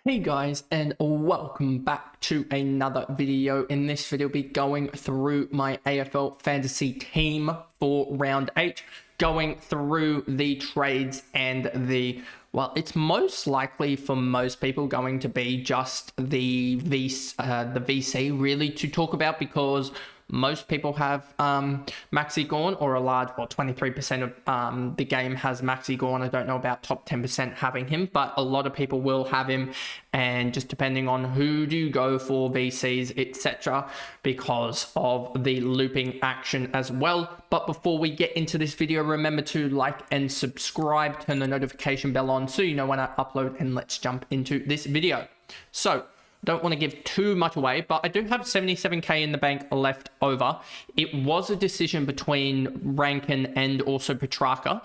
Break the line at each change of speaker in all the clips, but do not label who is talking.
Hey guys, and welcome back to another video. In this video, I'll be going through my AFL fantasy team for round 8, going through the trades and it's most likely for most people going to be just the VC really to talk about, because most people have Maxi Gorn, or a large, 23% of the game has Maxi Gorn. I don't know about top 10% having him, but a lot of people will have him, and just depending on who do you go for, VCs, etc., because of the looping action as well. But before we get into this video, remember to like and subscribe, turn the notification bell on so you know when I upload, and let's jump into this video. So, don't want to give too much away, but I do have 77k in the bank left over. It was a decision between Rankin and also Petrarca.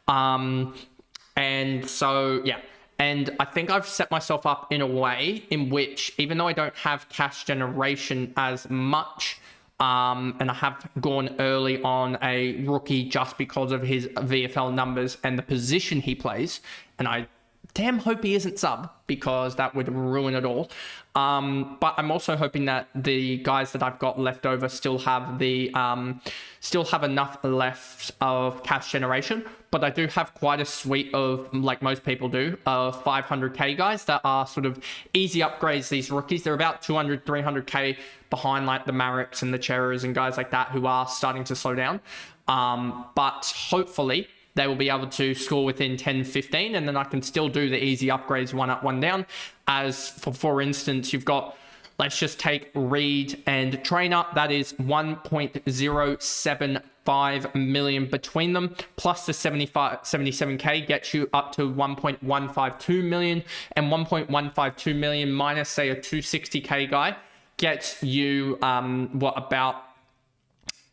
And so, yeah. And I think I've set myself up in a way in which, even though I don't have cash generation as much, and I have gone early on a rookie just because of his VFL numbers and the position he plays, and I damn hope he isn't sub, because that would ruin it all. But I'm also hoping that the guys that I've got left over still have enough left of cash generation. But I do have quite a suite of, like most people do, 500k guys that are sort of easy upgrades. These rookies, they're about 200, 300k behind like the Mareks and the Cheras and guys like that who are starting to slow down. But hopefully they will be able to score within 10, 15, and then I can still do the easy upgrades, one up, one down. As for instance, you've got, let's just take Reed and Trainer. That is 1.075 million between them, plus the 77k gets you up to 1.152 million, and 1.152 million minus, say, a 260k guy gets you about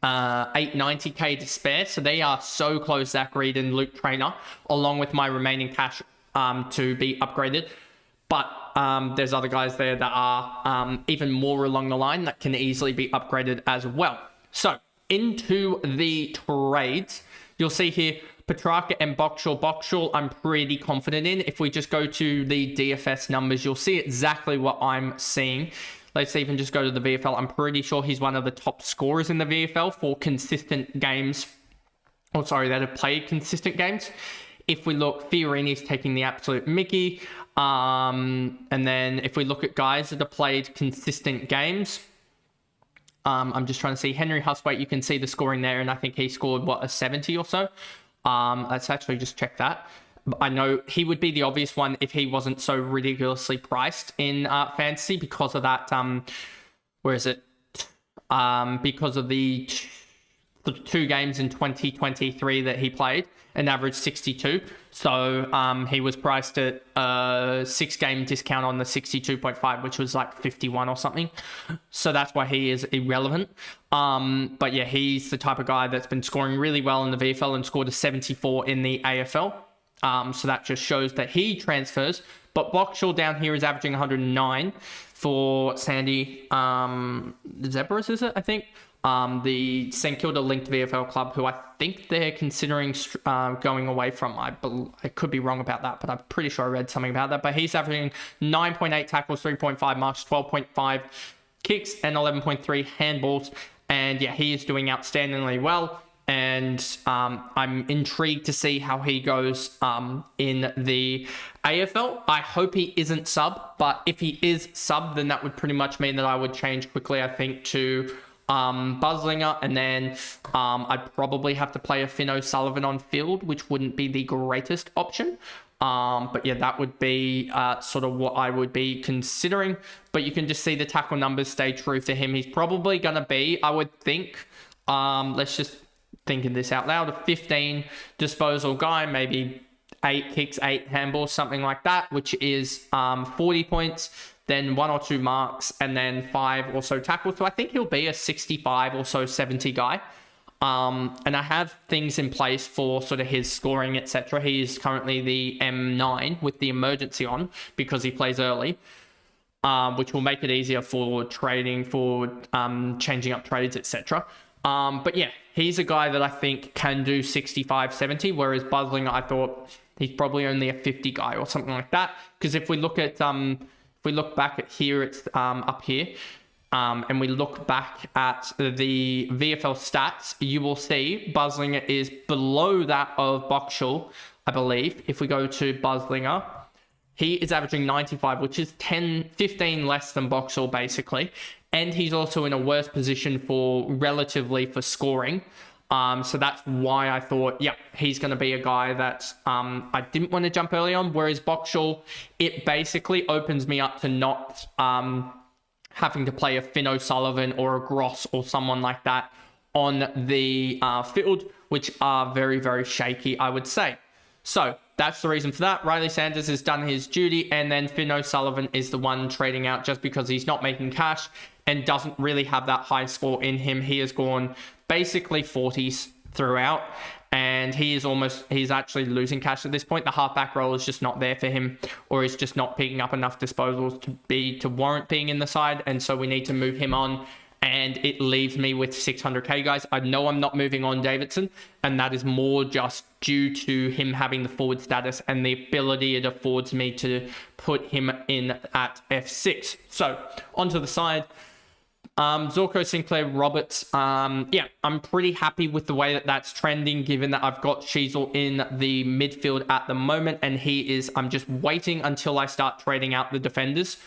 890k to spare. So they are so close, Zach Reed and Luke Trainer, along with my remaining cash to be upgraded. But there's other guys there that are even more along the line that can easily be upgraded as well. So into the trades, you'll see here Petrarca and Boxall. Boxall I'm pretty confident in. If we just go to the DFS numbers, you'll see exactly what I'm seeing. Let's even just go to the VFL. I'm pretty sure he's one of the top scorers in the VFL for consistent games. Oh, sorry, that have played consistent games. If we look, Fiorini's taking the absolute mickey. And then if we look at guys that have played consistent games, I'm just trying to see Henry Hustwaite. You can see the scoring there, and I think he scored, a 70 or so. Let's actually just check that. I know he would be the obvious one if he wasn't so ridiculously priced in fantasy because of that. Where is it? Because of the 2 games in 2023 that he played, an average 62. So he was priced at a 6-game discount on the 62.5, which was like 51 or something. So that's why he is irrelevant. But yeah, he's the type of guy that's been scoring really well in the VFL and scored a 74 in the AFL. So that just shows that he transfers. But Boxall down here is averaging 109 for Sandy Zebras, is it? I think. The St Kilda linked VFL club, who I think they're considering going away from. I could be wrong about that, but I'm pretty sure I read something about that. But he's averaging 9.8 tackles, 3.5 marks, 12.5 kicks, and 11.3 handballs. And yeah, he is doing outstandingly well. And I'm intrigued to see how he goes in the AFL. I hope he isn't sub, but if he is sub, then that would pretty much mean that I would change quickly, I think, to Buzzlinger, and then I'd probably have to play a Finn O'Sullivan on field, which wouldn't be the greatest option. But yeah, that would be sort of what I would be considering. But you can just see the tackle numbers stay true for him. He's probably going to be, I would think, let's just thinking this out loud, a 15 disposal guy, maybe 8 kicks, 8 handballs, something like that, which is 40 points, then 1 or 2 marks, and then 5 or so tackles. So I think he'll be a 65 or so 70 guy. And I have things in place for sort of his scoring, etc. He is currently the M9 with the emergency on because he plays early, which will make it easier for trading, for changing up trades, etc. But yeah, he's a guy that I think can do 65, 70, whereas Buzzlinger, I thought he's probably only a 50 guy or something like that. Because if we look at if we look back at here, it's up here. And we look back at the VFL stats, you will see Buzzlinger is below that of Boxall, I believe. If we go to Buzzlinger, he is averaging 95, which is 15 less than Boxall, basically. And he's also in a worse position for scoring. So that's why I thought, yeah, he's going to be a guy that I didn't want to jump early on. Whereas Boxall, it basically opens me up to not having to play a Finn O'Sullivan or a Gross or someone like that on the field, which are very, very shaky, I would say. So that's the reason for that. Riley Sanders has done his duty, and then Finn O'Sullivan is the one trading out just because he's not making cash and doesn't really have that high score in him. He has gone basically 40s throughout, and he's actually losing cash at this point. The halfback role is just not there for him, or he's just not picking up enough disposals to warrant being in the side, and so we need to move him on. And it leaves me with 600k, guys. I know I'm not moving on Davidson, and that is more just due to him having the forward status and the ability it affords me to put him in at F6. So, onto the side. Zorko, Sinclair, Roberts. Yeah, I'm pretty happy with the way that that's trending, given that I've got Sheasel in the midfield at the moment, and I'm just waiting until I start trading out the defenders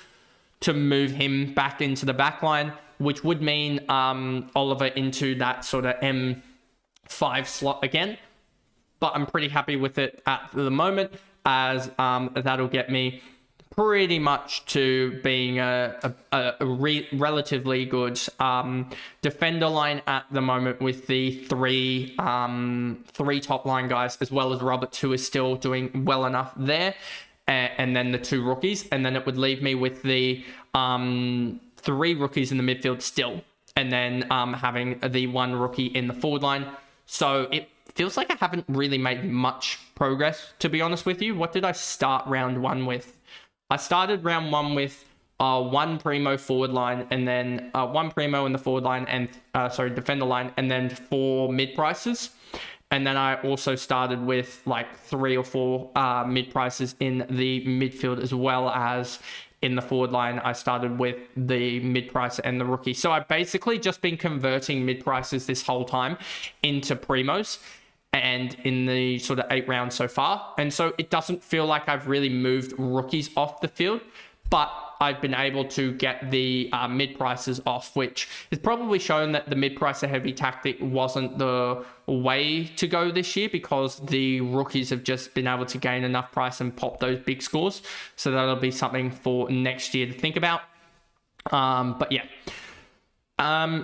to move him back into the back line, which would mean Oliver into that sort of M5 slot again. But I'm pretty happy with it at the moment, as that'll get me pretty much to being a relatively good defender line at the moment, with the three top line guys, as well as Roberts, who is still doing well enough there. And then the 2 rookies, and then it would leave me with the 3 rookies in the midfield still, and then having the 1 rookie in the forward line. So it feels like I haven't really made much progress, to be honest with you. What did I start round 1 with? I started round 1 with 1 primo forward line, and then 1 primo in the forward line, and defender line, and then 4 mid prices. And then I also started with like 3 or 4 mid prices in the midfield, as well as in the forward line. I started with the mid price and the rookie. So I've basically just been converting mid prices this whole time into primos, and in the sort of 8 rounds so far. And so it doesn't feel like I've really moved rookies off the field, but I've been able to get the mid prices off, which has probably shown that the mid pricer heavy tactic wasn't the way to go this year, because the rookies have just been able to gain enough price and pop those big scores. So that'll be something for next year to think about. But yeah.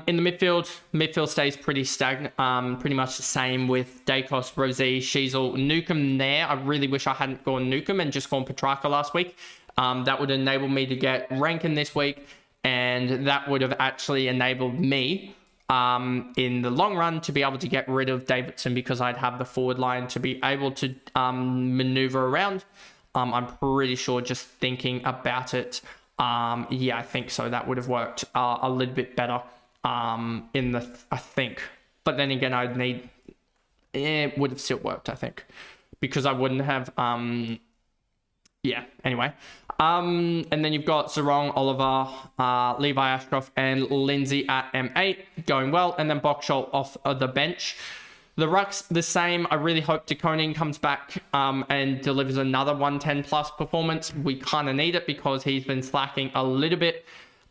In the midfield stays pretty stagnant, pretty much the same with Dacos, Rosé, Sheasel, Newcomb there. I really wish I hadn't gone Newcomb and just gone Petrarca last week. That would enable me to get Rankin this week, and that would have actually enabled me in the long run to be able to get rid of Davidson, because I'd have the forward line to be able to maneuver around. I'm pretty sure, just thinking about it, yeah, I think so. That would have worked a little bit better I think. But then again, it would have still worked, I think, because I wouldn't have, yeah, anyway. And then you've got Sarong, Oliver, Levi Ashcroft, and Lindsay at M8 going well, and then Boxall off of the bench. The ruck's the same. I really hope De Koning comes back and delivers another 110 plus performance. We kind of need it, because he's been slacking a little bit.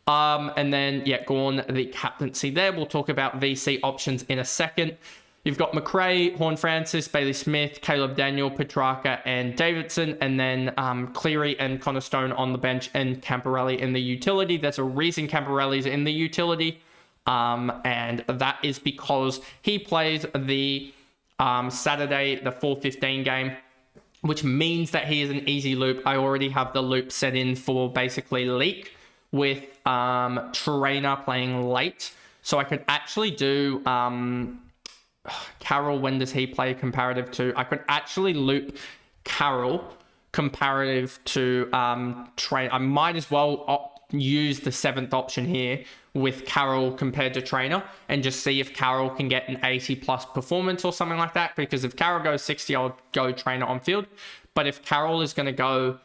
And then, yeah, Gorn, the captaincy there. We'll talk about VC options in a second. You've got McRae, Horn Francis, Bailey Smith, Caleb Daniel, Petrarca, and Davidson, and then Cleary and Connor Stone on the bench, and Camporelli in the utility. There's a reason Camporelli's in the utility, and that is because he plays the Saturday, the 4:15 game, which means that he is an easy loop. I already have the loop set in for basically Leak, with Trainer playing late. So I could actually do Carroll. When does he play comparative to? I could actually loop Carroll comparative to Trainer. I might as well use the 7th option here with Carroll compared to Trainer, and just see if Carroll can get an 80 plus performance or something like that. Because if Carroll goes 60, I'll go Trainer on field. But if Carroll is going to go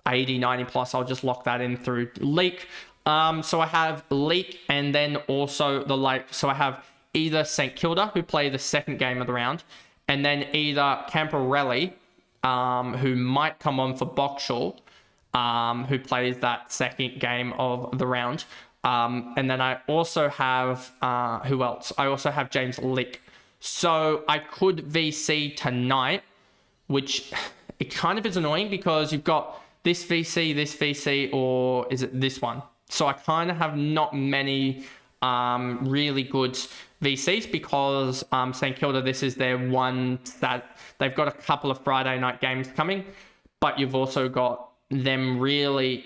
80, 90 plus. I'll just lock that in through leak. So I have leak, and then also so I have either St Kilda, who play the second game of the round, and then either Camporelli, who might come on for Boxall, who plays that second game of the round. And then I also have, who else? I also have James Leak. So I could VC tonight, which it kind of is annoying because you've got this VC, or is it this one? So I kind of have not many really good VCs because St Kilda, this is their one that they've got a couple of Friday night games coming, but you've also got them really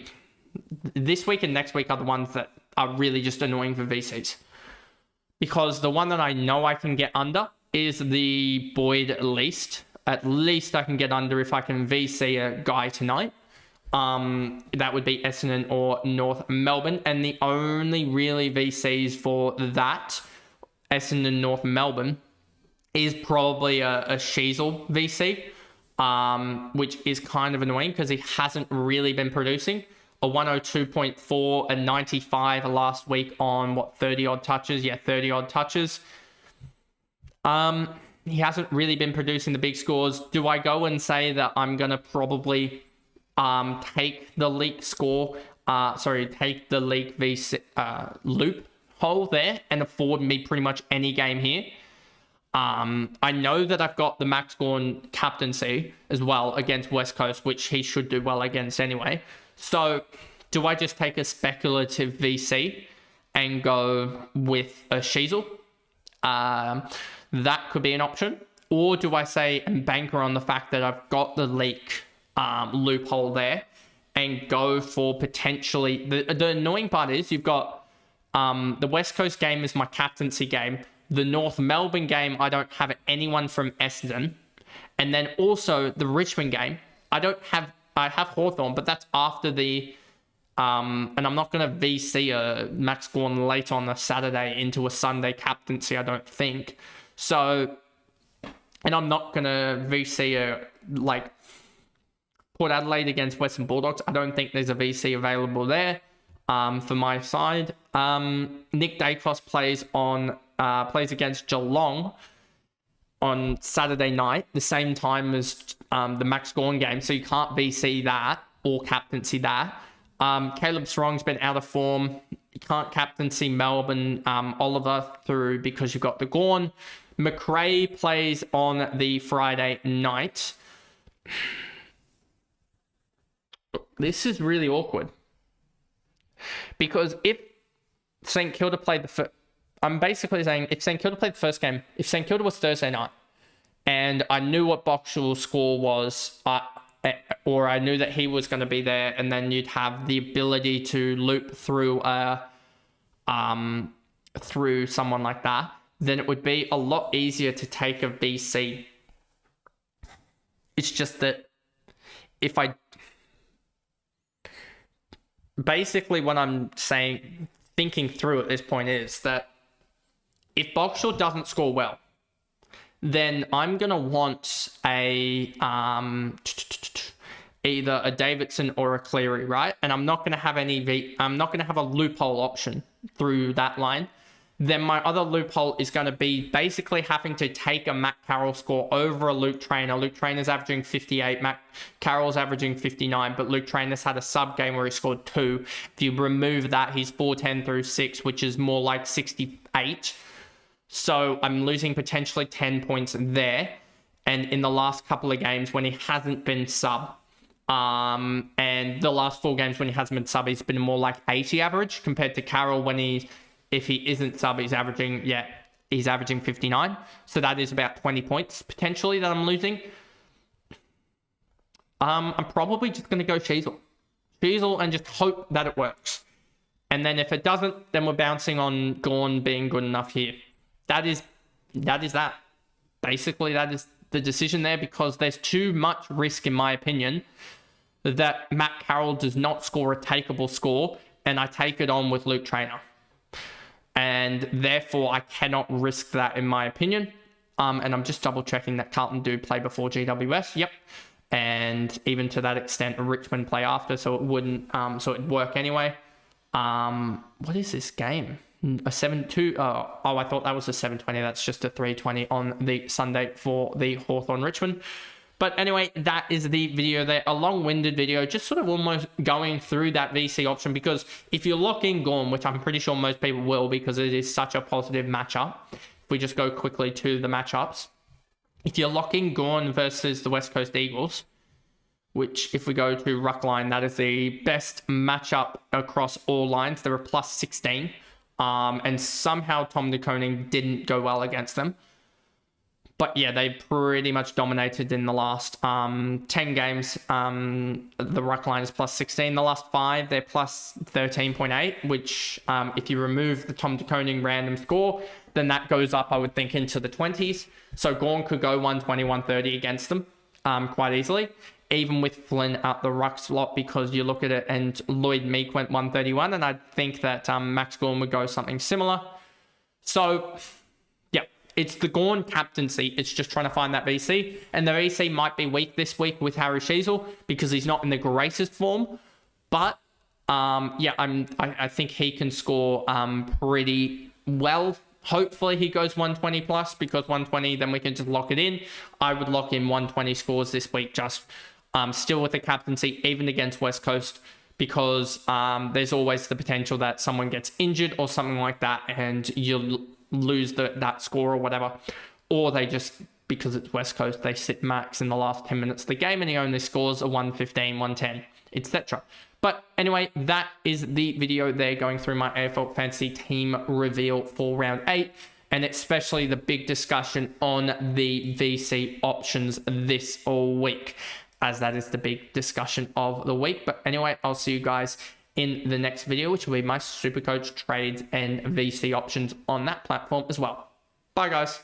this week and next week are the ones that are really just annoying for VCs. Because the one that I know I can get under is the Boyd at least. At least I can get under if I can VC a guy tonight. That would be Essendon or North Melbourne. And the only really VCs for that, Essendon, North Melbourne, is probably a Sheasel VC, which is kind of annoying because he hasn't really been producing. A 102.4, a 95 last week on 30 odd touches. Yeah, 30 odd touches. He hasn't really been producing the big scores. Do I go and say that I'm going to probably take the league score, take the league VC loop hole there and afford me pretty much any game here? I know that I've got the Max Gawn captaincy as well against West Coast, which he should do well against anyway. So do I just take a speculative VC and go with a Sheasel? That could be an option. Or do I say and banker on the fact that I've got the leak loophole there and go for potentially... The annoying part is you've got the West Coast game is my captaincy game. The North Melbourne game, I don't have anyone from Essendon. And then also the Richmond game, I have Hawthorn, but that's after the... and I'm not going to VC a Max Gawn late on a Saturday into a Sunday captaincy, I don't think. So, and I'm not going to VC Port Adelaide against Western Bulldogs. I don't think there's a VC available there for my side. Nick Dacos plays against Geelong on Saturday night, the same time as the Max Gawn game, so you can't VC that or captaincy that. Caleb Strong's been out of form. You can't captaincy Melbourne Oliver through because you've got the Gawn. McRae plays on the Friday night. This is really awkward. Because if St Kilda played I'm basically saying if St Kilda played the first game, if St Kilda was Thursday night, and I knew what Boxall's score was, or I knew that he was going to be there, and then you'd have the ability to loop through through someone like that, then it would be a lot easier to take a BC. It's just that if I... Basically what I'm thinking through at this point is that if Boxall doesn't score well, then I'm going to want either a Davidson or a Cleary, right? And I'm not going to have I'm not going to have a loophole option through that line. Then my other loophole is going to be basically having to take a Matt Carroll score over a Luke Traynor. Luke Traynor's averaging 58, Matt Carroll's averaging 59, but Luke Traynor's had a sub game where he scored 2. If you remove that, he's 410 through 6, which is more like 68. So I'm losing potentially 10 points there. And in the last couple of games when he hasn't been sub, and the last 4 games when he hasn't been sub, he's been more like 80 average compared to Carroll when if he isn't sub, he's averaging 59. So that is about 20 points potentially that I'm losing. I'm probably just going to go Sheasel and just hope that it works. And then if it doesn't, then we're bouncing on Gawn being good enough here. That is that. Basically, that is the decision there because there's too much risk, in my opinion, that Matt Carroll does not score a takeable score, and I take it on with Luke Traynor. And therefore, I cannot risk that, in my opinion. And I'm just double checking that Carlton do play before GWS. Yep. and even to that extent, Richmond play after, so it wouldn't, so it'd work anyway. What is this game? A 7-2. Oh, I thought that was a 7:20. That's just a 3:20 on the Sunday for the Hawthorn Richmond. But anyway, that is the video there. A long-winded video, just sort of almost going through that VC option, because if you lock in Gawn, which I'm pretty sure most people will because it is such a positive matchup, if we just go quickly to the matchups, if you're locking Gawn versus the West Coast Eagles, which if we go to Ruck line, that is the best matchup across all lines. They're a plus 16. And somehow Tom De Koning didn't go well against them. But yeah, they pretty much dominated in the last 10 games. The Ruck line is plus 16. The last 5, they're plus 13.8, which if you remove the Tom De Koning random score, then that goes up, I would think, into the 20s. So Gawn could go 120, 130 against them quite easily, even with Flynn at the ruck slot, because you look at it and Lloyd Meek went 131, and I think that Max Gawn would go something similar. So yeah, it's the Gawn captaincy. It's just trying to find that VC, and the VC might be weak this week with Harry Sheezel because he's not in the greatest form, but yeah, I think he can score pretty well. Hopefully he goes 120 plus, because 120, then we can just lock it in. I would lock in 120 scores this week, just still with the captaincy, even against West Coast, because there's always the potential that someone gets injured or something like that, and you'll lose that score or whatever. Or they just, because it's West Coast, they sit Max in the last 10 minutes of the game and he only scores a 115, 110, etc. But anyway, that is the video there, going through my AFL Fantasy team reveal for round 8, and especially the big discussion on the VC options this week, as that is the big discussion of the week. But anyway, I'll see you guys in the next video, which will be my Supercoach trades and VC options on that platform as well. Bye, guys.